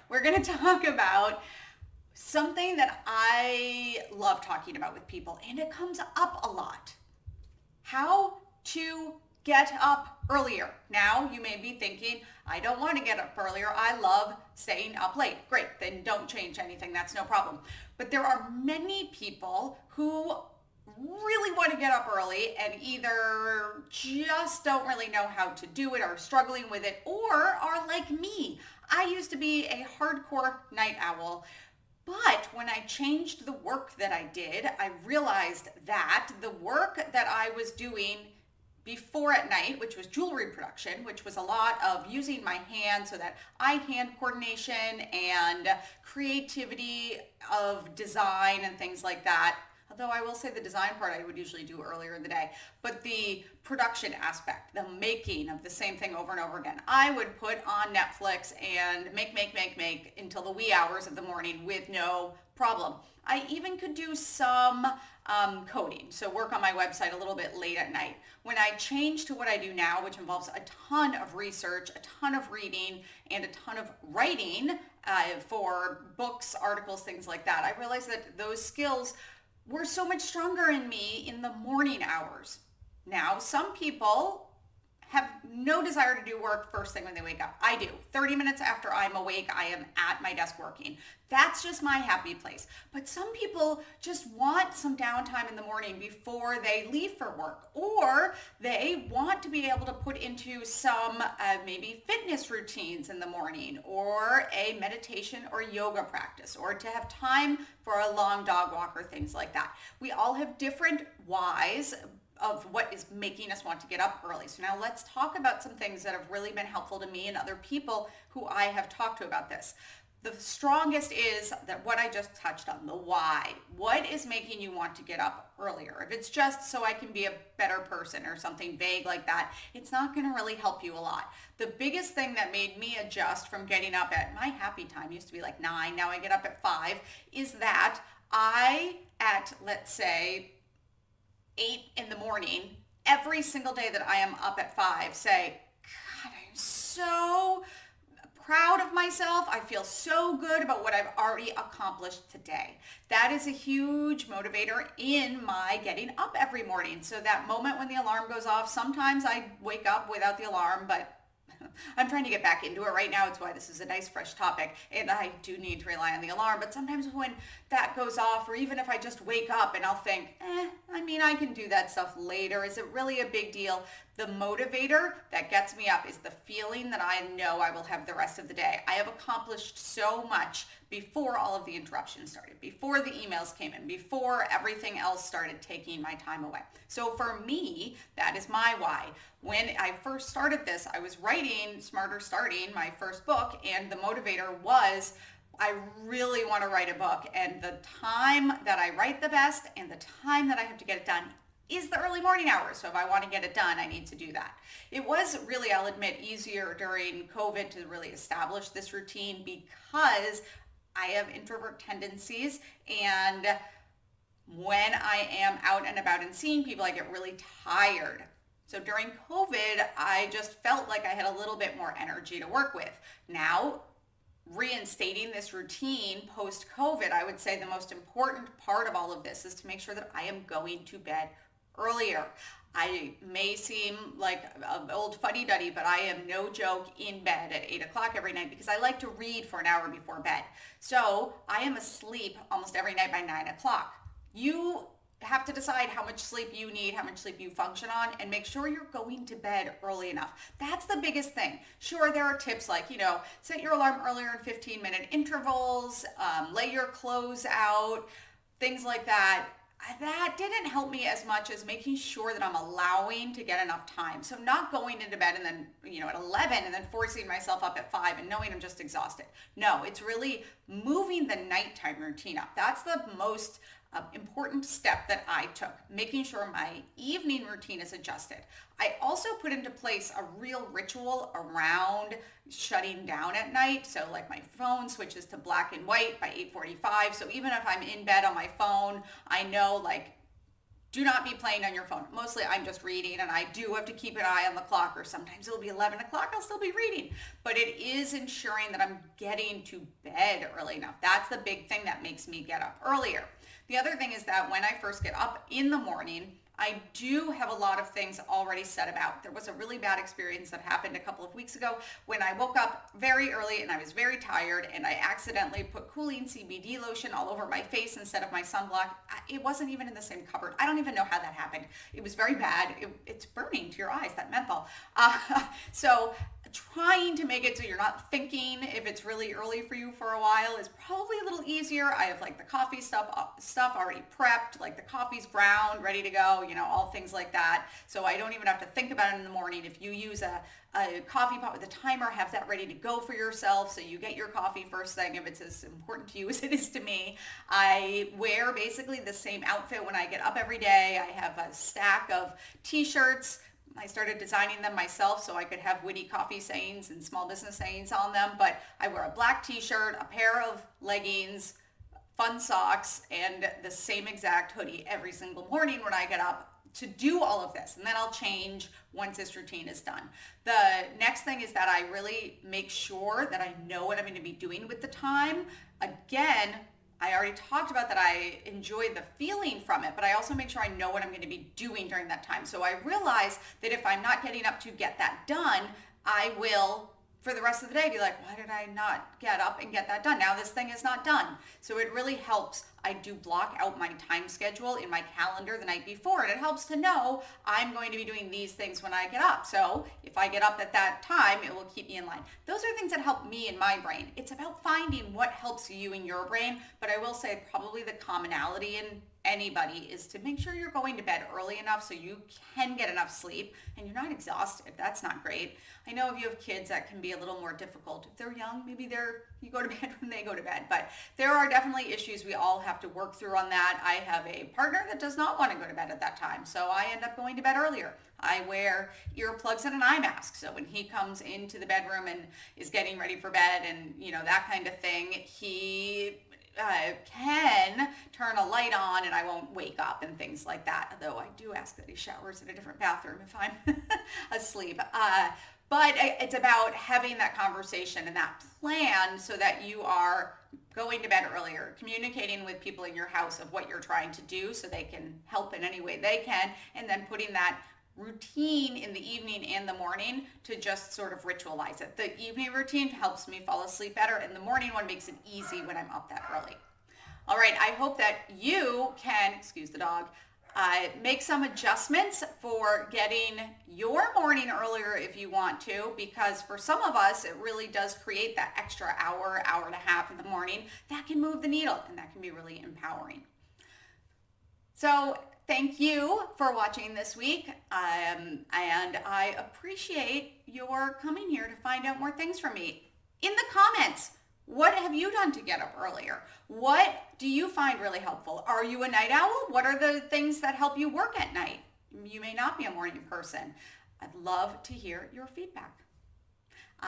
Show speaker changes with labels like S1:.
S1: we're going to talk about something that I love talking about with people, and it comes up a lot. How to get up earlier. Now, you may be thinking, I don't want to get up earlier. I love staying up late. Great, then don't change anything. That's no problem. But there are many people who really want to get up early and either just don't really know how to do it or are struggling with it, or are like me. I used to be a hardcore night owl. But when I changed the work that I did, I realized that the work that I was doing before at night, which was jewelry production, which was a lot of using my hands, so that eye-hand coordination and creativity of design and things like that. Although I will say the design part I would usually do earlier in the day, but the production aspect, the making of the same thing over and over again, I would put on Netflix and make until the wee hours of the morning with no problem. I even could do some coding, so work on my website a little bit late at night. When I changed to what I do now, which involves a ton of research, a ton of reading, and a ton of writing for books, articles, things like that, I realized that those skills were so much stronger in me in the morning hours. Now, some people have no desire to do work first thing when they wake up. I do. 30 minutes after I'm awake, I am at my desk working. That's just my happy place. But some people just want some downtime in the morning before they leave for work, or they want to be able to put into some maybe fitness routines in the morning, or a meditation or yoga practice, or to have time for a long dog walk or things like that. We all have different whys of what is making us want to get up early. So now let's talk about some things that have really been helpful to me and other people who I have talked to about this. The strongest is that what I just touched on, the why. What is making you want to get up earlier? If it's just so I can be a better person or something vague like that, it's not going to really help you a lot. The biggest thing that made me adjust from getting up at my happy time used to be like 9, now I get up at 5, is that let's say 8 in the morning, every single day that I am up at 5, say, God, I'm so proud of myself. I feel so good about what I've already accomplished today. That is a huge motivator in my getting up every morning. So that moment when the alarm goes off, sometimes I wake up without the alarm, but I'm trying to get back into it right now. It's why this is a nice fresh topic, and I do need to rely on the alarm. But sometimes when that goes off, or even if I just wake up and I'll think, I can do that stuff later. Is it really a big deal? The motivator that gets me up is the feeling that I know I will have the rest of the day. I have accomplished so much before all of the interruptions started, before the emails came in, before everything else started taking my time away. So for me, that is my why. When I first started this, I was writing Smarter Starting, my first book, and the motivator was, I really want to write a book, and the time that I write the best and the time that I have to get it done is the early morning hours. So if I want to get it done, I need to do that. It was really, I'll admit, easier during COVID to really establish this routine because I have introvert tendencies, and when I am out and about and seeing people, I get really tired. So during COVID, I just felt like I had a little bit more energy to work with. Now, reinstating this routine post-COVID, I would say the most important part of all of this is to make sure that I am going to bed earlier. I may seem like an old fuddy-duddy, but I am no joke in bed at 8 o'clock every night because I like to read for an hour before bed. So I am asleep almost every night by 9 o'clock. You have to decide how much sleep you need, how much sleep you function on, and make sure you're going to bed early enough. That's the biggest thing. Sure, there are tips like, set your alarm earlier in 15-minute intervals, lay your clothes out, things like that. That didn't help me as much as making sure that I'm allowing to get enough time. So not going into bed and then, at 11 and then forcing myself up at 5 and knowing I'm just exhausted. No, it's really moving the nighttime routine up. That's the most important step that I took, making sure my evening routine is adjusted. I also put into place a real ritual around shutting down at night. So like my phone switches to black and white by 8:45. So even if I'm in bed on my phone, I know do not be playing on your phone. Mostly I'm just reading, and I do have to keep an eye on the clock, or sometimes it'll be 11 o'clock, I'll still be reading. But it is ensuring that I'm getting to bed early enough. That's the big thing that makes me get up earlier. The other thing is that when I first get up in the morning, I do have a lot of things already set about. There was a really bad experience that happened a couple of weeks ago when I woke up very early and I was very tired, and I accidentally put cooling CBD lotion all over my face instead of my sunblock. It wasn't even in the same cupboard. I don't even know how that happened. It was very bad. It's burning to your eyes, that menthol. So trying to make it so you're not thinking if it's really early for you for a while is probably a little easier. I have like the coffee stuff already prepped, like the coffee's ground, ready to go, all things like that. So I don't even have to think about it in the morning. If you use a coffee pot with a timer, have that ready to go for yourself so you get your coffee first thing if it's as important to you as it is to me. I wear basically the same outfit when I get up every day. I have a stack of t-shirts. I started designing them myself so I could have witty coffee sayings and small business sayings on them, but I wear a black t-shirt, a pair of leggings, fun socks, and the same exact hoodie every single morning when I get up to do all of this. And then I'll change once this routine is done. The next thing is that I really make sure that I know what I'm going to be doing with the time. Again, I already talked about that I enjoy the feeling from it, but I also make sure I know what I'm going to be doing during that time. So I realize that if I'm not getting up to get that done, I will, for the rest of the day, be like, why did I not get up and get that done? Now this thing is not done. So it really helps. I do block out my time schedule in my calendar the night before, and it helps to know I'm going to be doing these things when I get up. So if I get up at that time, it will keep me in line. Those are things that help me in my brain. It's about finding what helps you in your brain, but I will say probably the commonality in anybody is to make sure you're going to bed early enough so you can get enough sleep and you're not exhausted. That's not great. I know if you have kids, that can be a little more difficult. If they're young, maybe you go to bed when they go to bed, but there are definitely issues we all have to work through on that. I have a partner that does not want to go to bed at that time, so I end up going to bed earlier. I wear earplugs and an eye mask, so when he comes into the bedroom and is getting ready for bed and that kind of thing, he can turn a light on and I won't wake up and things like that. Although I do ask that he showers in a different bathroom if I'm asleep. But it's about having that conversation and that plan so that you are going to bed earlier, communicating with people in your house of what you're trying to do so they can help in any way they can, and then putting that routine in the evening and the morning to just sort of ritualize it. The evening routine helps me fall asleep better, and the morning one makes it easy when I'm up that early. All right, I hope that you can, excuse the dog, make some adjustments for getting your morning earlier if you want to, because for some of us, it really does create that extra hour, hour and a half in the morning that can move the needle, and that can be really empowering. So thank you for watching this week, and I appreciate your coming here to find out more things from me. In the comments, what have you done to get up earlier? What do you find really helpful? Are you a night owl? What are the things that help you work at night? You may not be a morning person. I'd love to hear your feedback.